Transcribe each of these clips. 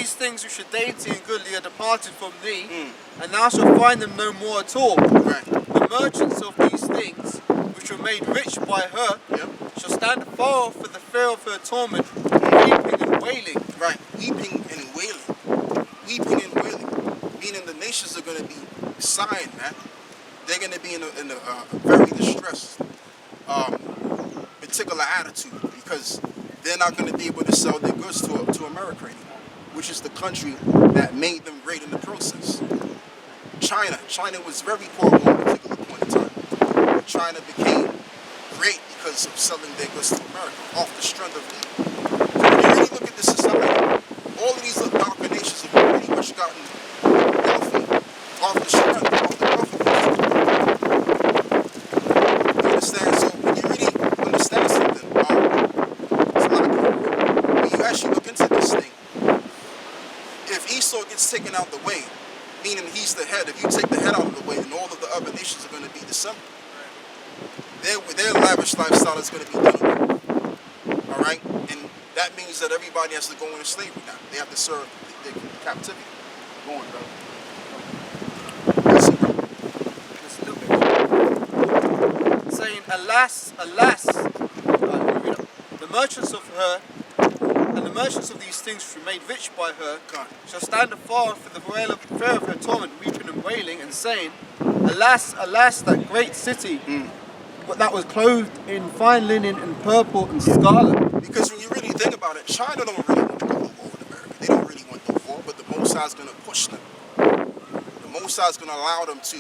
these things which are dainty and goodly are departed from thee, and thou shalt find them no more at all. Right. The merchants of these things, which were made rich by her, shall stand afar off for the fear of her torment, weeping and wailing. Right, weeping and wailing. Weeping and wailing. Meaning the nations are going to be sighing, man. They're going to be in a very distressed particular attitude, because they're not going to be able to sell their goods to America anymore, which is the country that made them great in the process. China was very poor at one particular point in time. China became great because of selling their goods to America off the strength of evil. So when you really look at this society, all of these darker nations have pretty much gotten wealthy off the strength of the wealthy. You understand? So when you really understand something, it's a lot of, when you actually look into this thing, if Esau gets taken out the way, meaning he's the head, if you take the head out of the way, then all of the other nations are going to be dissembled. Their lavish lifestyle is going to be done away. All right? And that means that everybody has to go into slavery now. They have to serve their captivity. Go on, brother. That's it, bro. Just a little bit. Saying, alas, alas, the merchants of her, and the merchants of these things which were made rich by her, shall stand afar for the fear of her torment, weeping and wailing, and saying, alas, alas, that great city, that was clothed in fine linen and purple and scarlet. Because when you really think about it, China don't really want to go to war with America. They don't really want no war, but the Most High is going to push them. The Most High is going to allow them to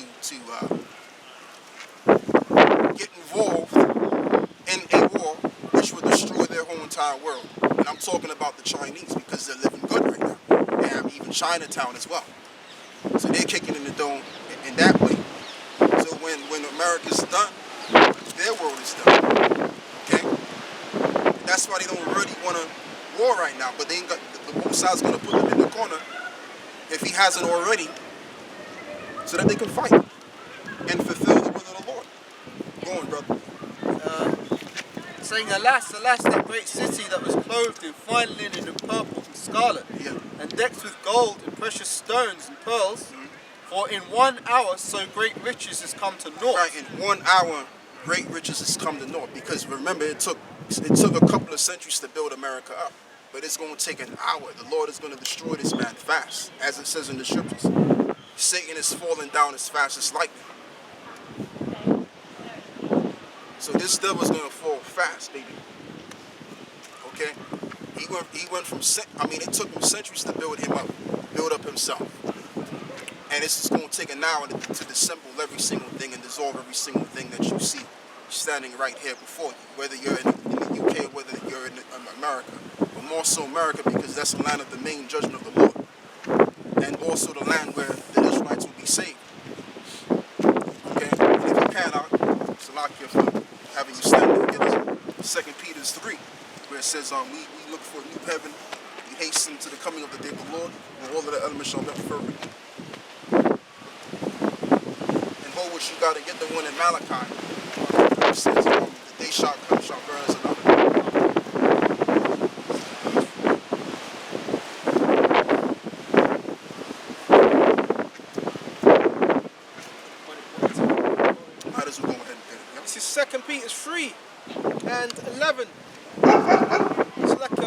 get involved in a war which will destroy their whole entire world. And I'm talking about the Chinese, because they're living good right now. They have even Chinatown as well. So they're kicking in the dome in that way. So when America's done, their world is done. Okay? And that's why they don't really want a war right now. But they ain't got, the Most High's going to put them in the corner, if he hasn't already, so that they can fight and fulfill the will of the Lord. Go on, brother. Saying, alas, alas, that great city that was clothed in fine linen and purple and scarlet, and decked with gold and precious stones and pearls, for in 1 hour so great riches is come to naught. Right, in 1 hour great riches has come to naught, because remember, it took a couple of centuries to build America up, but it's going to take an hour. The Lord is going to destroy this man fast, as it says in the scriptures. Satan is falling down as fast as lightning. So this devil's going to fall fast, baby. Okay? He went from, it took him centuries to build up himself. And it's just going to take an hour to disassemble every single thing and dissolve every single thing that you see standing right here before you, whether you're in the UK or whether you're in America. But more so America, because that's the land of the main judgment of the Lord. And also the land where the Israelites will be saved. Okay? And if you pan out, Salakia for having you stand and get us 2 Peter 3, where it says, we look for a new heaven, we hasten to the coming of the day of the Lord, and all of the elements shall melt fervently. And hold what you got to get the one in Malachi. It says, the day shall come, shall burn as another. Might as well go ahead and get it. Yeah? This is 2 Peter 3 and 11. It's like a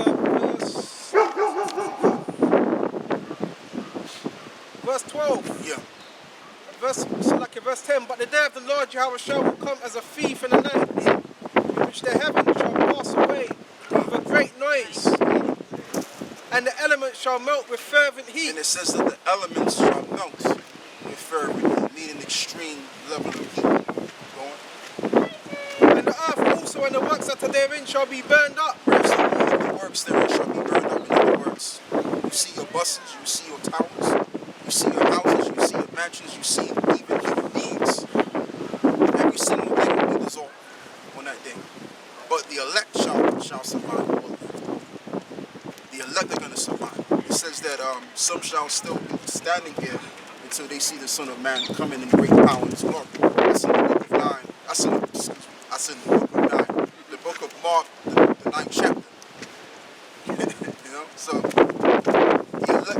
verse 12. Yeah. Verse 10. But the day of the Lord Yahawashi will come as a thief in the night, in which the heavens shall pass away with a great noise, and the elements shall melt with fervent heat. And it says that the elements shall melt with fervent heat, meaning extreme level of heat. Go on. And the earth also and the works that are therein shall be burned up. So all of the works therein shall be burned up. In other words, you see your buses, you see your towers, you see your houses, you see your mansions, you see even human beings. Every single thing will be dissolved on that day. But the elect shall survive. The elect are going to survive. It says that some shall still be standing here until they see the Son of Man coming in great power and his glory. That's in the book of 9. That's in the book of 9. The book of Mark, the 9th chapter. You know? So the elect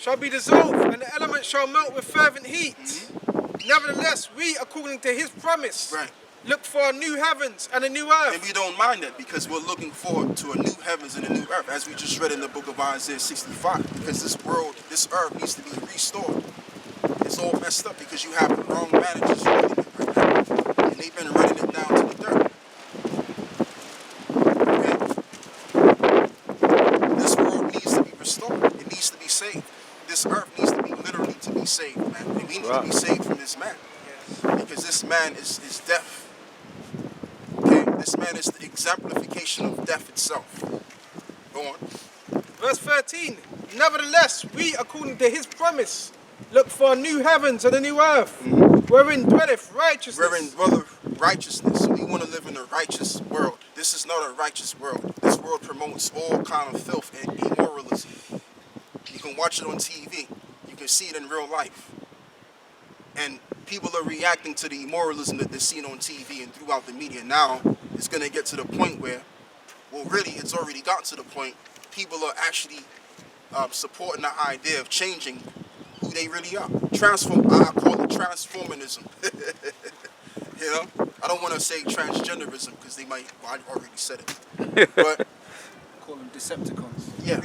shall be dissolved, and the elements shall melt with fervent heat. Nevertheless, we, according to his promise, Right. look for a new heavens and a new earth. And we don't mind that because we're looking forward to a new heavens and a new earth, as we just read in the book of Isaiah 65. Because this world, this earth needs to be restored. It's all messed up because you have the wrong managers running it right now. And they've been running it down to the dirt. Okay? This world needs to be restored. It needs to be saved. This earth needs to be literally to be saved, man. And we need to be saved from this man. Because this man is death. Okay? This man is the exemplification of death itself. Go on. Verse 13. Nevertheless, we, according to his promise, look for a new heavens and a new earth, wherein dwelleth righteousness. Wherein dwelleth righteousness. So we want to live in a righteous world. This is not a righteous world. This world promotes all kind of filth and immoralism. You can watch it on TV. You can see it in real life. And people are reacting to the immoralism that they're seeing on TV and throughout the media. Now, it's going to get to the point where, well, really, it's already gotten to the point, people are actually supporting the idea of changing who they really are. I call it transformism. You know? I don't want to say transgenderism because they might, well, I already said it. But, Call them Decepticons. yeah.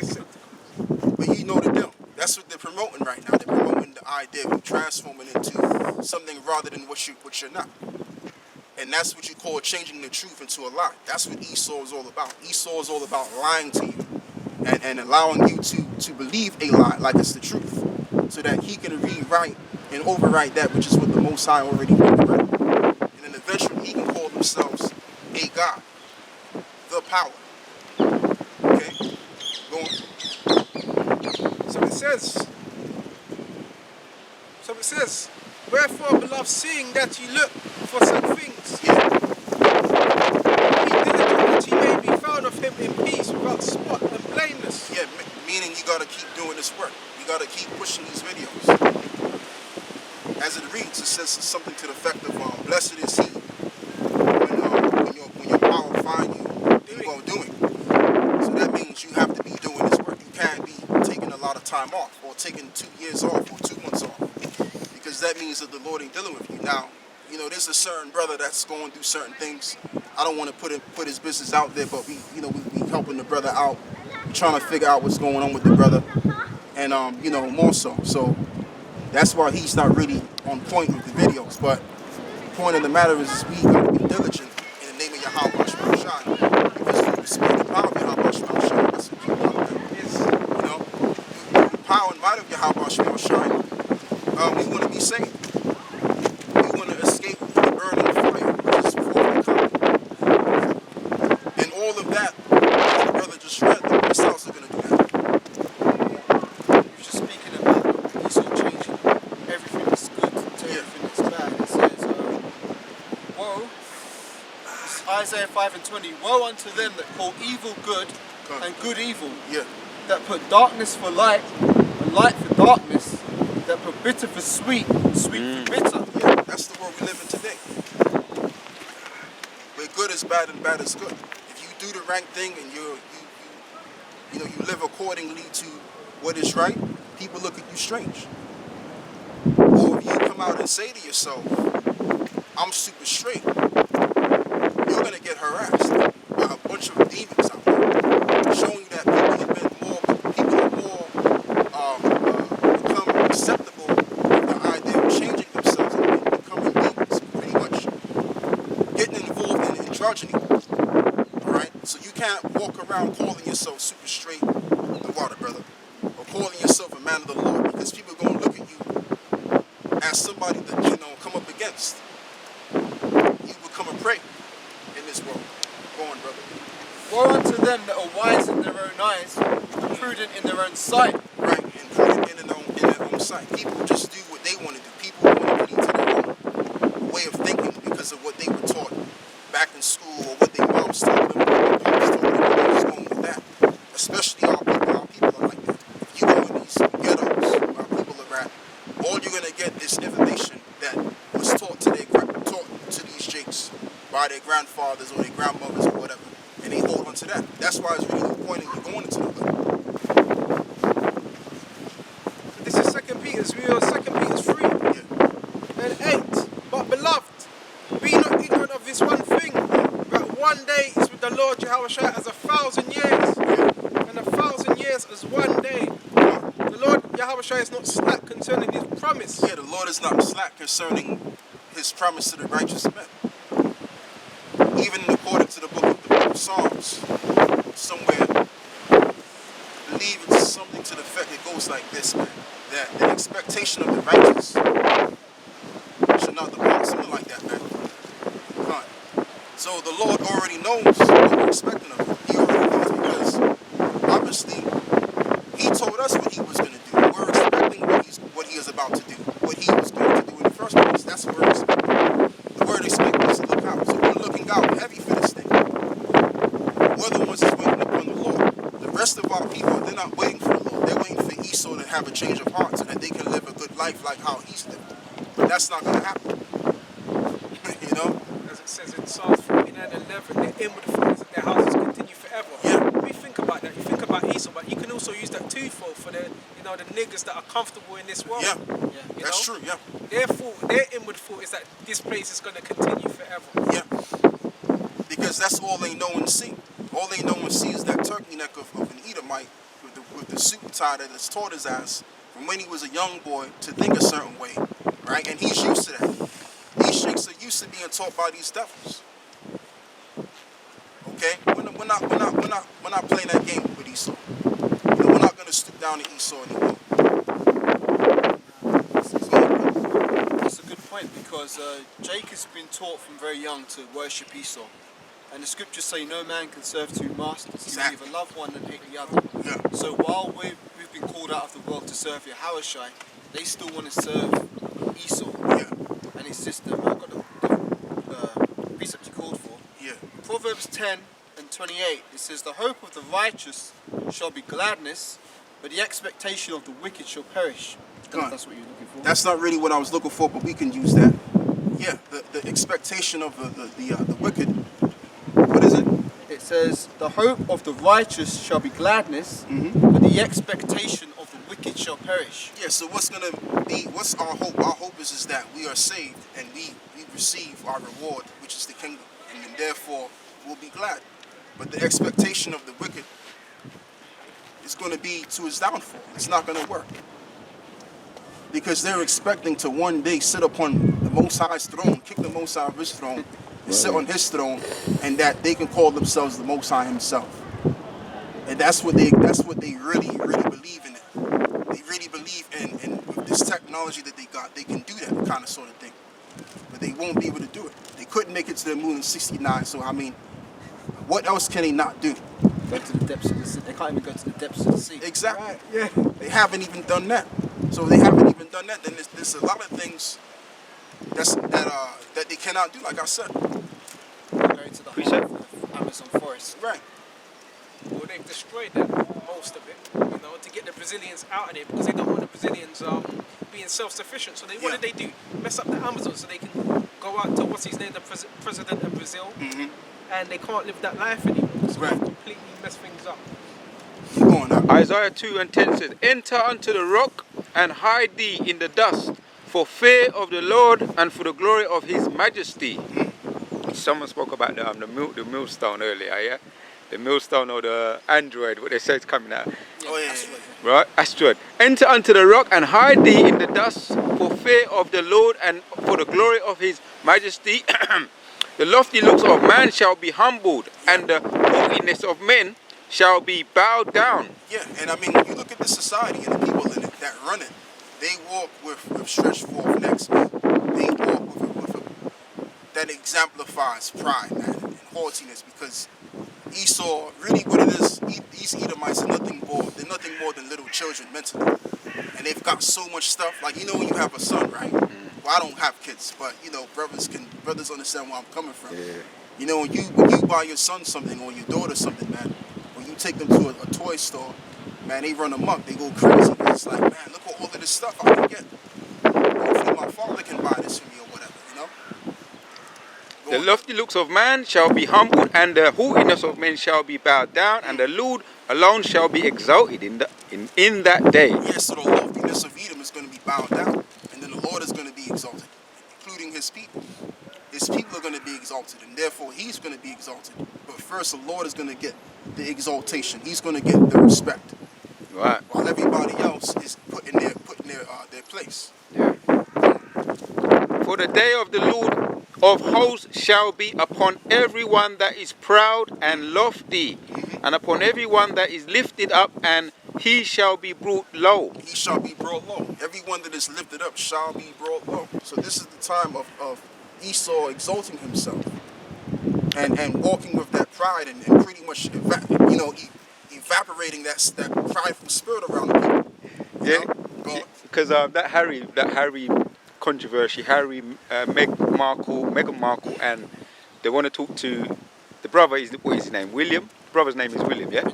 But you know the deal. That's what they're promoting right now. They're promoting the idea of transforming into something rather than what you're not. And that's what you call changing the truth into a lie. That's what Esau is all about. Esau is all about lying to you and allowing you to believe a lie like it's the truth, so that he can rewrite and overwrite that which is what the Most High already made right. And then eventually he can call themselves a God, the power. Okay? Go on. So it says, wherefore, beloved, seeing that ye look for such things, be diligent that ye may be found of him in peace, without spot and blameless. Yeah, meaning you got to keep doing this work. You got to keep pushing these videos. As it reads, it says something to the effect of, blessed is he when your power find you, then you go doing. So that means you have to be doing this work. You can't be taking a lot of time off, or taking 2 years off, or 2 months off. Because that means that the Lord ain't dealing with you. Now, you know, there's a certain brother that's going through certain things. I don't want to put his business out there, but we helping the brother out, trying to figure out what's going on with the brother, and more so. So that's why he's not really on point with the videos. But the point of the matter is we got to be diligent in the name of Yahawashi, because through the spirit and power of Yahawashi, that's what you know. Through the power and might of Yahawashi, we want to be saved. We want to escape the burning fire, which is before we come. And all of that, the brother just read, the missiles are going to do that. You're just speaking about Esau changing everything that's good to everything that's bad. It says, woe, it's Isaiah 5:20, woe unto them that call evil good and good evil, that put darkness for light and light for darkness, that put bitter for sweet, sweet for bitter. Yeah, that's the world we live in today. Where good is bad and bad is good. If you do the right thing and you live accordingly to what is right, people look at you strange. Or if you come out and say to yourself, I'm super straight, you're gonna get harassed by a bunch of demons out there, showing you that people are more become acceptable with the idea of changing themselves and becoming demons, pretty much getting involved in androgyny. Alright? So you can't walk around calling yourself super straight the water, brother, or calling yourself a man of the Lord, because people are gonna look at you as somebody that come up against. You become a prey in this world. Go on, brother. Woe unto them that are wise in their own eyes, and prudent in their own sight. Right, and prudent in their own sight. People just do what they want to do. People want to lead to their own way of thinking because of what they were taught back in school, or what their moms told them, or their pops told them. They're just going with that. Especially our people are like that. If you go in these ghettos where our people are at, all you're gonna get is information that was taught to these jakes by their grandfathers or their grandmothers or whatever, and they hold on to that. That's why it's really no point in you going into the hood. Peter's, we are 2 Peter's 3 Yeah. and 8. But beloved, be not ignorant of this one thing, that one day is with the Lord Yahawashi as 1,000 years, and 1,000 years as one day. The Lord Yahawashi is not slack concerning his promise. Yeah, the Lord is not slack concerning his promise to the righteous men. Even according to the book of Psalms, somewhere, I believe it's something to the effect that goes like this, man. That the expectation of the righteous should not depart, something like that, man. Right. So the Lord already knows what we're expecting of him. He already knows because obviously he told us what he was going to do. We're expecting what he is about to do. What he was going to do in the first place. That's what we're expecting. The word expect is to look out. So we're looking out heavy for this thing. We're the ones that's waiting upon the Lord. The rest of our people, they're not waiting for the Lord. They're waiting for Esau to have a change of heart so that they can live a good life like how he's living. But that's not going to happen. You know? As it says in Psalms 49:11, their inward thoughts and their houses continue forever. Yeah. We think about that. You think about Esau, but you can also use that twofold for the niggas that are comfortable in this world. Yeah. You That's know? true, yeah. Their inward thought is that this place is going to continue forever. Yeah. Because that's all they know and see. All they know and see is that turkey neck of an Edomite with the suit tie that has taught his ass from when he was a young boy to think a certain way, right? And he's used to that. These sheiks are used to being taught by these devils. Okay? We're not playing that game with Esau. We're not going to stoop down to Esau anymore. That's a good point because Jacob's been taught from very young to worship Esau. And the scriptures say no man can serve two masters. Exactly. You either love one and hate the other. Yeah. So while we've been called out of the world to serve Yahawashi, they still want to serve Esau. Yeah. And his sister. I've got the precept you called for. Yeah. Proverbs 10 and 28, it says, the hope of the righteous shall be gladness, but the expectation of the wicked shall perish. I don't know if that's what you're looking for. That's not really what I was looking for, but we can use that. Yeah, the expectation of the wicked. What is it? It says, the hope of the righteous shall be gladness, Mm-hmm. but the expectation of the wicked shall perish. Yeah, so what's our hope? Our hope is that we are saved and we receive our reward, which is the kingdom, and then therefore we'll be glad. But the expectation of the wicked is going to be to his downfall. It's not going to work. Because they're expecting to one day sit upon the Most High's throne, kick the Most High of his throne, and sit on his throne, and that they can call themselves the Most High himself. And that's what they really believe in it. They really believe in with this technology that they got, they can do that kind of sort of thing. But they won't be able to do it. They couldn't make it to the moon in 69, so I mean, what else can they not do? Go to the depths of the sea. They can't even go to the depths of the sea. Exactly. Right, yeah. They haven't even done that. So if they haven't even done that, then there's a lot of things that they cannot do, like I said. Go to the heart of Amazon forest. Right. Well, they've destroyed that, most of it, to get the Brazilians out of there because they don't want the Brazilians being self-sufficient. So what did they do? Mess up the Amazon so they can go out to, what's his name, the president of Brazil, and they can't live that life anymore. So Right. they've completely messed things up. Keep going now. Isaiah 2:10 says, enter unto the rock and hide thee in the dust for fear of the Lord and for the glory of his majesty. Someone spoke about the millstone earlier, yeah? The millstone or the android, what they say is coming out. Oh, yeah. That's right. Right? Asteroid. Enter unto the rock and hide thee in the dust for fear of the Lord and for the glory of his majesty. The lofty looks of man shall be humbled, and the haughtiness of men shall be bowed down. Yeah, and I mean, when you look at the society and the people in it that run it, they walk with stretched forth necks, man. They walk that exemplifies pride, man, and haughtiness, because Esau, really what it is, these Edomites are nothing more than little children mentally. And they've got so much stuff, like, when you have a son, right? Well, I don't have kids, but, brothers understand where I'm coming from. Yeah. When you buy your son something or your daughter something, man, when you take them to a toy store, man, they run amok, they go crazy. It's like, man, look at all of this stuff I can get. Hopefully my father can buy this for me or whatever, The lofty looks of man shall be humbled, and the haughtiness of men shall be bowed down, and the Lord alone shall be exalted in that day. Yeah, so the loftiness of Edom is going to be bowed down. And then the Lord is going to be exalted, including his people. His people are going to be exalted, and therefore he's going to be exalted. But first, the Lord is going to get the exaltation. He's going to get the respect. Right. While everybody else is put in their place. Yeah. For the day of the Lord of hosts shall be upon everyone that is proud and lofty, and upon everyone that is lifted up, and he shall be brought low. He shall be brought low. Everyone that is lifted up shall be brought low. So this is the time of Esau exalting himself and walking with that pride and pretty much evaporating that prideful spirit around the people. Yeah, because that Harry controversy, Meghan Markle, and they want to talk to the brother. What is his name? William. The brother's name is William. Yeah,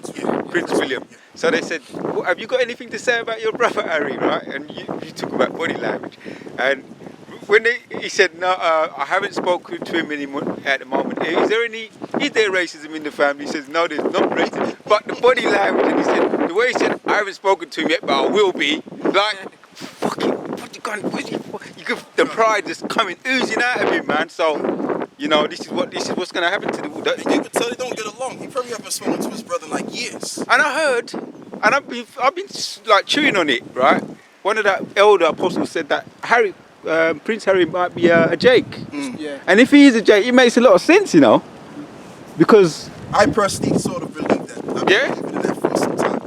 Prince William. So they said, well, have you got anything to say about your brother Harry? Right? And you talk about body language, and when he said no, I haven't spoken to him anymore at the moment. Is there racism in the family? He says no, there's not racism, but the body language. And he said the way he said, I haven't spoken to him yet, but I will be. Like, fucking, what you going? The pride just coming oozing out of him, man. So, this is what's gonna happen to the. You can tell they don't get along. He probably haven't spoken to his brother in like years. And I heard, and I've been like chewing on it, right? One of the elder apostles said that Prince Harry might be a Jake. Yeah. And if he is a Jake, it makes a lot of sense, because I personally sort of believe that. I've been believing in that for some time.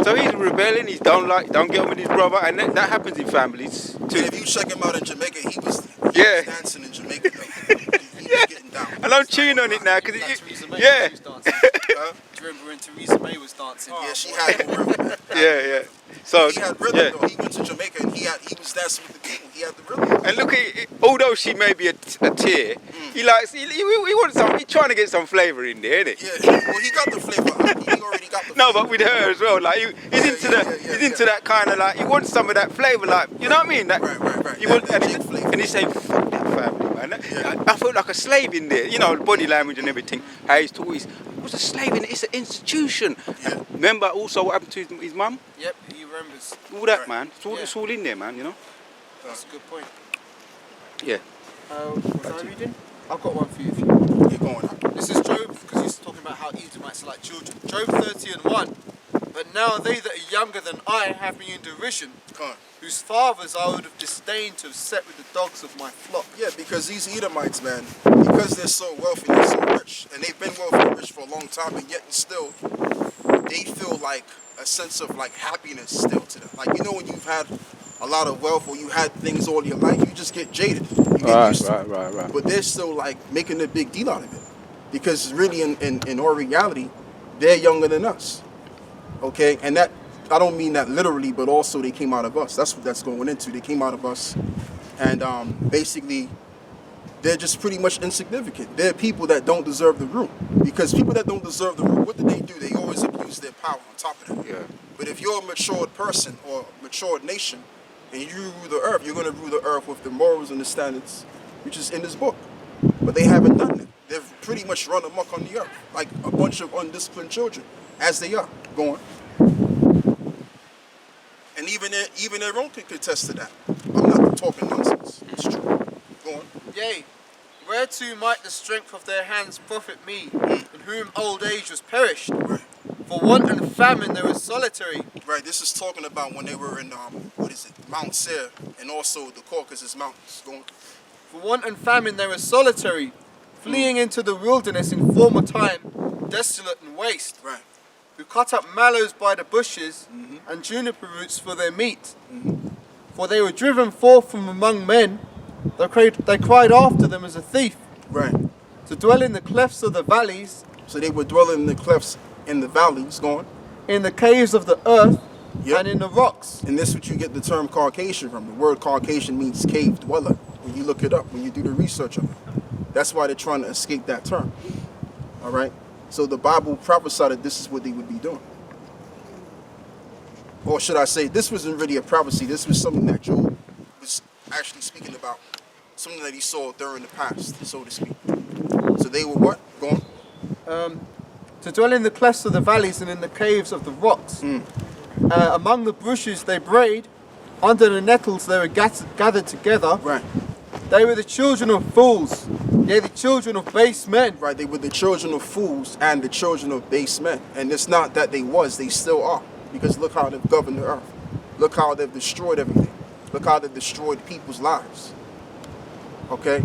so he's rebelling, don't get on with his brother, and that happens in families too. And if you check him out in Jamaica, he was dancing in Jamaica. Though. He was getting down. And I'm chewing on it now because Theresa May was dancing. Do you remember when Theresa May was dancing? Yeah, she had more rhythm. yeah. So he had rhythm though. He went to Jamaica and he was dancing with the people. He had the rhythm. and look at it, although she may be a tear, he wants some. He's trying to get some flavour in there, isn't it? Yeah, well, he got the flavor. He already got the. No, but with her as well. Like he's into that kind of like he wants some of that flavour. Like you know what I mean? That, Right. He wants, and he's saying fuck that family, man. I felt like a slave in there. Body language and everything. How he's talking. I was a slave in it. It's an institution. Yeah. Remember also what happened to his mum? Yep, he remembers. All that, man. It's all in there, man. That's a good point. Yeah. Was I reading? I've got one for you. Keep going. This is Job, because he's talking about how Edomites are like children. Job 30:1. But now they that are younger than I have me in derision, Come on. whose fathers I would have disdained to have set with the dogs of my flock. Yeah, because these Edomites, man, because they're so wealthy, they're so rich, and they've been wealthy and rich for a long time, and yet still, they feel like a sense of like happiness still to them. Like, when you've had a lot of wealth or you had things all your life, you just get jaded. You get used to it. Right. But they're still like making a big deal out of it. Because really, in our reality, they're younger than us. Okay? And that, I don't mean that literally, but also they came out of us. That's what that's going into. They came out of us. And basically, they're just pretty much insignificant. They're people that don't deserve the room. Because people that don't deserve the room, what do? They always abuse their power on top of that. Yeah. But if you're a matured person or a matured nation, and you rule the earth, you're going to rule the earth with the morals and the standards, which is in this book. But they haven't done that. They've pretty much run amok on the earth, like a bunch of undisciplined children, as they are. Go on. And even their own can contest to that. I'm not talking nonsense. It's true. Go on. Yea, whereto might the strength of their hands profit me, in whom old age was perished? Right. For want and famine they were solitary. Right. This is talking about when they were in Mount Seir, and also the Caucasus Mountains. Go on. For want and famine they were solitary, fleeing into the wilderness in former time, desolate and waste. Right. Who cut up mallows by the bushes, and juniper roots for their meat. For they were driven forth from among men, they cried after them as a thief. Right. To dwell in the clefts of the valleys, So they were dwelling in the clefts in the valleys. Go on. in the caves of the earth, Yep. and in the rocks. And this is what you get the term Caucasian from. The word Caucasian means cave dweller. When you look it up, when you do the research on it. That's why they're trying to escape that term. All right? So the Bible prophesied that this is what they would be doing. Or should I say, this wasn't really a prophecy. This was something that Job was actually speaking about. Something that he saw during the past, so to speak. So they were what? Go on. To dwell in the clefts of the valleys and in the caves of the rocks. Among the bushes they brayed, under the nettles they were gathered together. Right. They were the children of fools, yea, the children of base men. Right, they were the children of fools and the children of base men. And it's not that they still are. Because look how they've governed the earth. Look how they've destroyed everything. Look how they've destroyed people's lives. Okay?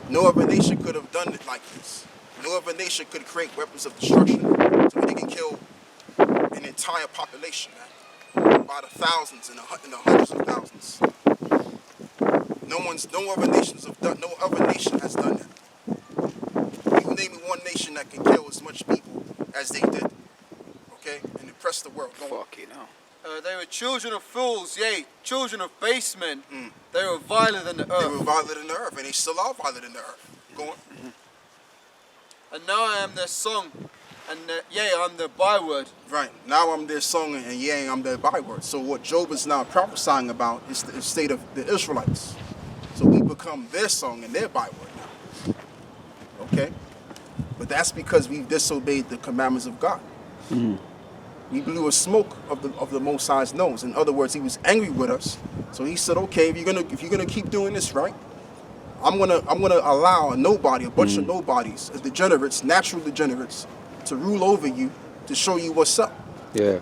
No other nation could have done it like this. No other nation could create weapons of destruction so they can kill an entire population, man. By the thousands and the hundreds of thousands. No other nation has done that. You name me one nation that can kill as much people as they did. Okay? And oppress the world. Fucking hell. They were children of fools, yea, children of base men. They were viler than the earth. They were viler than the earth, and they still are viler than the earth. Go on. And now I am their song, and yea, I'm their byword. Right. Now I'm their song, and yea, I'm their byword. So what Job is now prophesying about is the state of the Israelites. So we become their song and their byword now. Okay? But that's because we've disobeyed the commandments of God. We blew a smoke of the Most High's nose. In other words, he was angry with us. So he said, okay, if you're gonna keep doing this, right? I'm gonna allow a bunch of nobodies, degenerates, natural degenerates, to rule over you, to show you what's up. Yeah.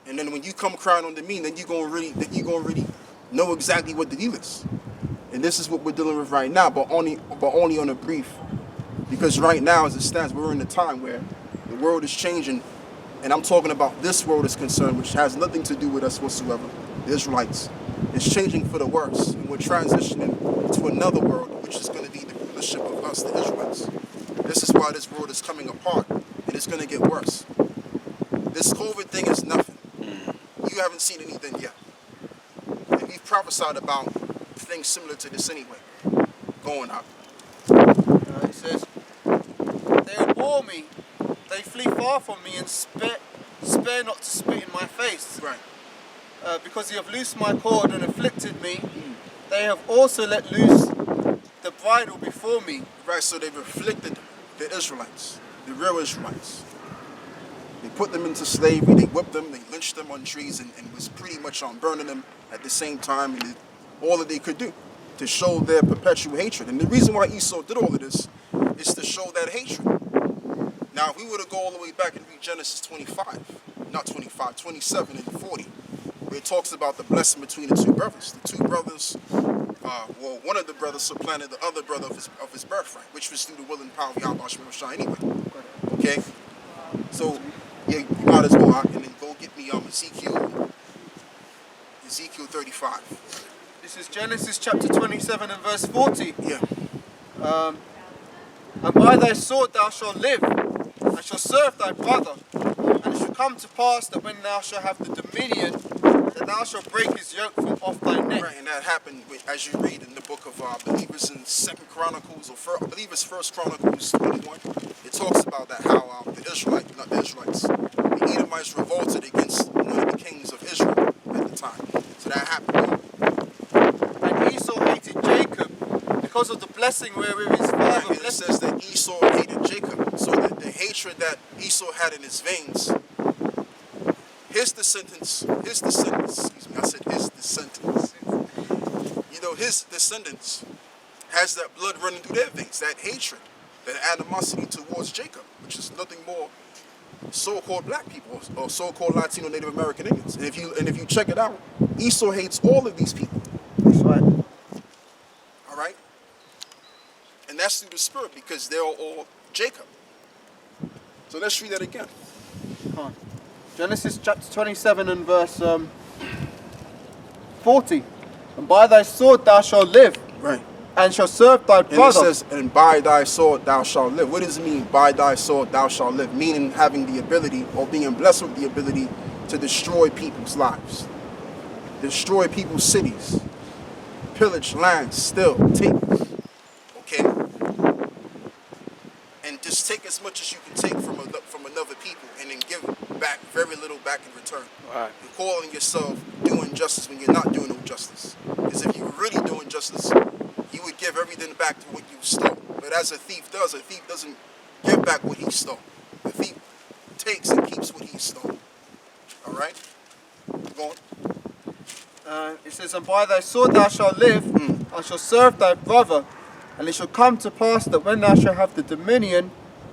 And then when you come crying unto me, then you're gonna really know exactly what the deal is. And this is what we're dealing with right now, but only on a brief. Because right now, as it stands, we're in a time where the world is changing, and I'm talking about this world is concerned, which has nothing to do with us whatsoever. The Israelites. It's changing for the worse, and we're transitioning to another world, which is going to be the rulership of us, the Israelites. This is why this world is coming apart, and it's going to get worse. This COVID thing is nothing. You haven't seen anything yet. And we've prophesied about things similar to this anyway. Going up. It says, they abhor me, they flee far from me, and spare not to spit in my face. Right. Because you have loosed my cord and afflicted me, they have also let loose the bridle before me. Right, so they've afflicted the Israelites, the real Israelites. They put them into slavery, they whipped them, they lynched them on trees, and was pretty much on burning them at the same time, and all that they could do to show their perpetual hatred. And the reason why Esau did all of this is to show that hatred. Now, if we were to go all the way back and read Genesis 27 and 40, where it talks about the blessing between the two brothers. The two brothers, one of the brothers supplanted the other brother of his birthright, which was through the will and power of Yahawashi anyway. Okay? So, yeah, you might as well, and then go get me Ezekiel 35. This is Genesis chapter 27 and verse 40. Yeah. And by thy sword thou shalt live, and shalt serve thy brother. And it shall come to pass that when thou shalt have the dominion, that thou shalt break his yoke from off thy neck. Right, and that happened as you read in the book of, I believe it's in 2nd Chronicles, I believe it's 1st Chronicles 21. It talks about that, how the Edomites revolted against one of the kings of Israel at the time. So that happened. And Esau hated Jacob because of the blessing wherewith his father And it blessed says that Esau hated Jacob. So that the hatred that Esau had in his veins, his descendants, excuse me, I said his descendants. You know, his descendants has that blood running through their veins, that hatred, that animosity towards Jacob, which is nothing more so-called black people or so-called Latino Native American Indians. And if you check it out, Esau hates all of these people. That's right. All right? And that's through the spirit because they're all Jacob. So let's read that again. Genesis chapter 27 and verse 40. And by thy sword thou shalt live, Right. and shalt serve thy And it brother. says, and by thy sword thou shalt live. What does it mean, by thy sword thou shalt live? Meaning having the ability or being blessed with the ability to destroy people's lives. Destroy people's cities. Pillage lands, steal, take. Okay? And just take as much as you can take from another people and then give back very little back in return. Right. And calling yourself doing justice when you're not doing no justice. Because if you were really doing justice, you would give everything back to what you stole. But as a thief doesn't give back what he stole. The thief takes and keeps what he stole. All right? Go on. It says, and by thy sword thou shalt live, and shalt serve thy brother. And it shall come to pass that when thou shalt have the dominion,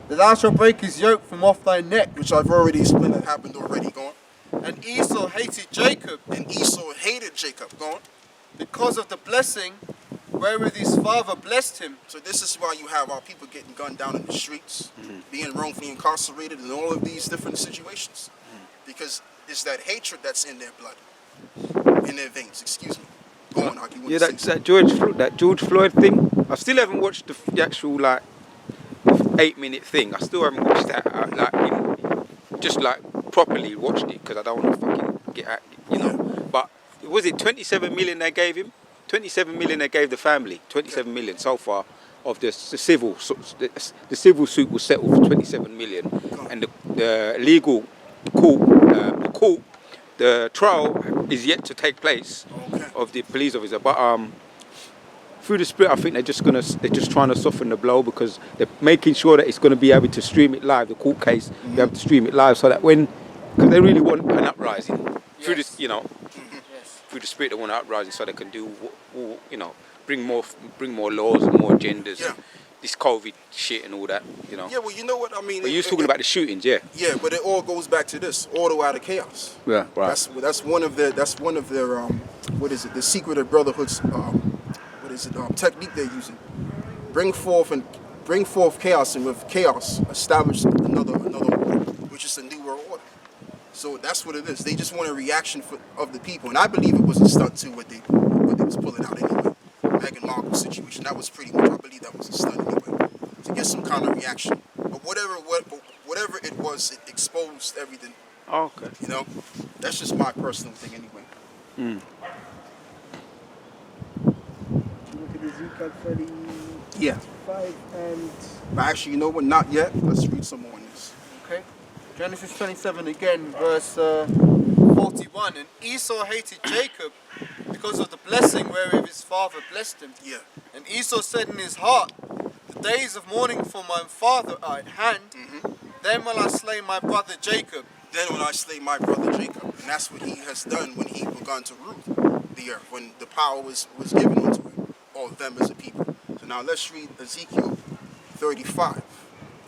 that thou shalt break his yoke from off thy neck. Which I've already explained that happened already. Go on. And Esau hated Jacob, And Esau hated Jacob. Go on. because of the blessing wherewith his father blessed him. So this is why you have our people getting gunned down in the streets, being wrongfully incarcerated, and all of these different situations. Because it's that hatred that's in their blood, in their veins. Excuse me. Go on, Aki. Yeah, that George Floyd thing. I still haven't watched the actual 8-minute thing. I still haven't watched that just properly watched it because I don't want to fucking get at But was it 27 million they gave him? 27 million they gave the family. 27 million so far of the civil. The civil suit was settled for 27 million, and the legal court, the trial is yet to take place of the police officer. But through the spirit, I think they're just trying to soften the blow because they're making sure that it's going to be able to stream it live. The court case, be able to stream it live, so that because they really want an uprising through this, through the spirit, they want an uprising so they can do, bring more laws and more agendas. Yeah. And this COVID shit and all that, Yeah, well, you know what I mean. But you was talking about the shootings, yeah. Yeah, but it all goes back to this: order out of chaos. Yeah, right. That's one of their what is it? The secret of brotherhood's technique they're using. Bring forth chaos, and with chaos establish another order, which is a new world order. So that's what it is. They just want a reaction of the people, and I believe it was a stunt too. What they was pulling out anyway. Meghan Markle situation. That was pretty much. I believe that was a stunt anyway, to get some kind of reaction. But whatever it was, it exposed everything. Oh, okay. That's just my personal thing anyway. Look at Ezekiel 35 Yeah. and... But actually, you know what? Not yet. Let's read some more on this. Okay. Genesis 27 again, verse 41. And Esau hated Jacob because of the blessing wherewith his father blessed him. Yeah. And Esau said in his heart, the days of mourning for my father are at hand. Then will I slay my brother Jacob. Then when I slay my brother Jacob. And that's what he has done when he begun to rule the earth, when the power was given unto him, or them as a people. So now let's read Ezekiel 35.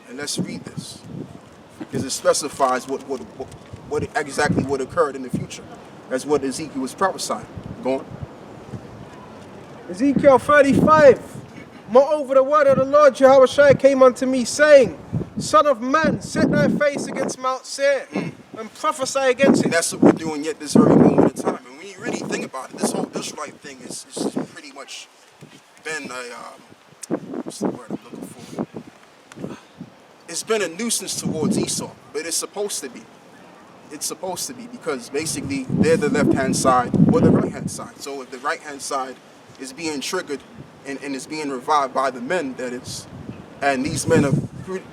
And let's read this. Because it specifies what exactly what occurred in the future. That's what Ezekiel was prophesying. Go on. Ezekiel 35. Moreover, the word of the Lord Yahawashi came unto me, saying, Son of man, set thy face against Mount Seir, and prophesy against it. And that's what we're doing yet this very moment in time. And when you really think about it, this whole Israelite thing is pretty much been a, what's the word I'm looking for? It's been a nuisance towards Esau, but it's supposed to be. It's supposed to be because basically they're the left-hand side or the right-hand side. So if the right-hand side is being triggered and is being revived by the men, that is, and these men are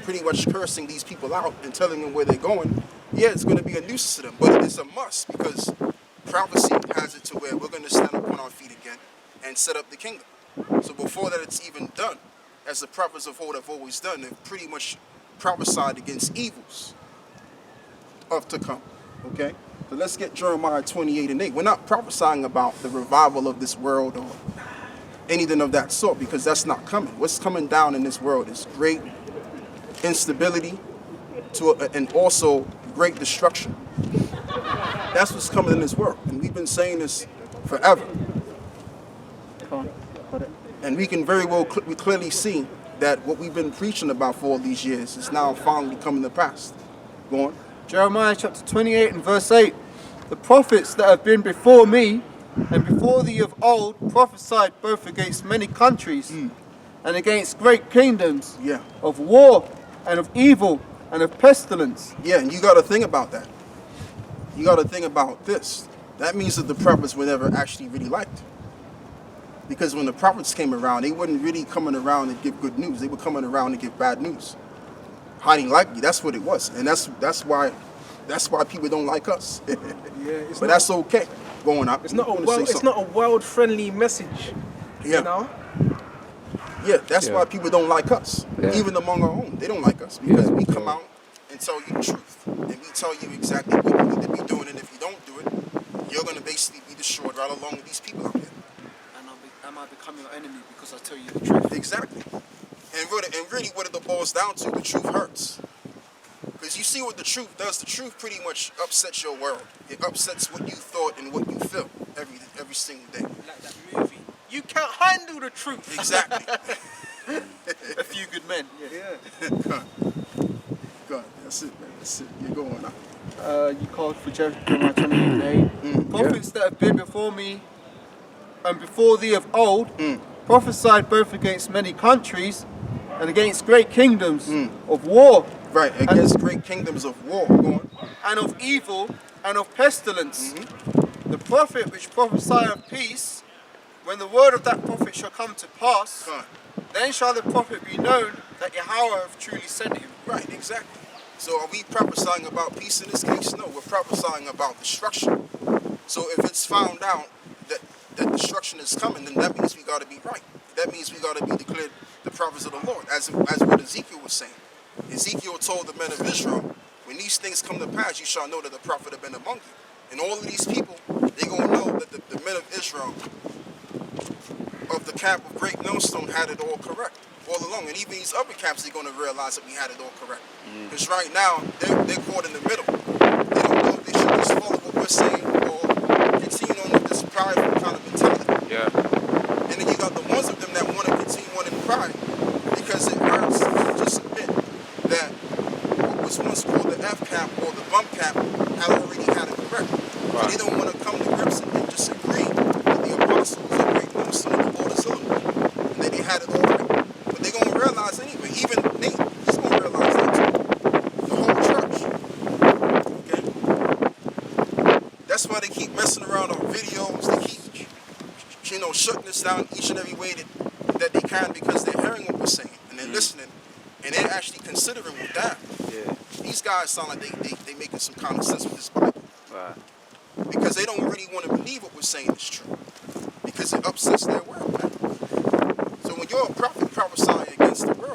pretty much cursing these people out and telling them where they're going, yeah, it's going to be a nuisance to them, but it's a must because prophecy has it to where we're going to stand up on our feet again and set up the kingdom. So before that it's even done, as the prophets of old have always done, they've pretty much prophesied against evils of to come. Okay? So let's get Jeremiah 28:8. We're not prophesying about the revival of this world or anything of that sort because that's not coming. What's coming down in this world is great instability and also great destruction. That's what's coming in this world. And we've been saying this forever. And we can very well we clearly see that what we've been preaching about for all these years is now finally coming to pass. Go on. Jeremiah chapter 28 and verse 8. The prophets that have been before me and before thee of old prophesied both against many countries and against great kingdoms, of war and of evil and of pestilence. Yeah, and you got to think about that. You got to think about this. That means that the prophets were never actually really liked. Because when the prophets came around, they weren't really coming around to give good news. They were coming around to give bad news. Hiding like you, that's what it was. And that's why people don't like us. But that's okay. Going up. It's not a world-friendly message. Yeah. You know? Yeah, that's why people don't like us. Yeah. Even among our own, they don't like us because we come out and tell you the truth, and we tell you exactly what you need to be doing, and if you don't do it, you're going to basically be destroyed right along with these people out there. And am I becoming your enemy because I tell you the truth? Exactly. And really what it boils down to, the truth hurts. Because you see what the truth does. The truth pretty much upsets your world. It upsets what you thought and what you felt every single day. Like that movie. You can't handle the truth. Exactly. A few good men. Yeah. God, that's it, man. That's it. You're going now. You called for Jeremiah 28:8. Prophets that have been before me and before thee of old prophesied both against many countries and against great kingdoms of war. Right, against great kingdoms of war. Go on. And of evil and of pestilence. The prophet which prophesieth peace, when the word of that prophet shall come to pass, Go on. then shall the prophet be known that Yahawah hath truly sent him. Right, exactly. So are we prophesying about peace in this case? No, we're prophesying about destruction. So if it's found out that destruction is coming, then that means we got to be right. That means we got to be declared the prophets of the Lord, as what Ezekiel was saying. Ezekiel told the men of Israel, when these things come to pass, you shall know that the prophet have been among you. And all of these people, they're going to know that the men of Israel of the camp of Great Millstone had it all correct all along. And even these other camps, they're going to realize that we had it all correct. Because right now, they're caught in the middle. They don't know if they should just follow what we're saying or continue on with this prideful kind of mentality. Yeah. And then you got the ones of them that want to continue on in pride because it hurts to just admit that what was once called the F camp or the bump camp had already had it correct. So they don't want to come to grips and just agree that the apostles of Great Millstone and the Lord is and that they had it all right. But they're going to realize anyway, even Nate, he's going to realize that too. The whole church. Okay? That's why they keep messing around on videos. They keep, shutting this down each and every way that they can, because they're hearing what we're saying and they're listening and they're actually considering with that. Yeah. These guys sound like they making some common sense with this Bible. Right. Because they don't really want to believe what we're saying is true. Because it upsets their world, man. So when you're a prophet prophesying against the world,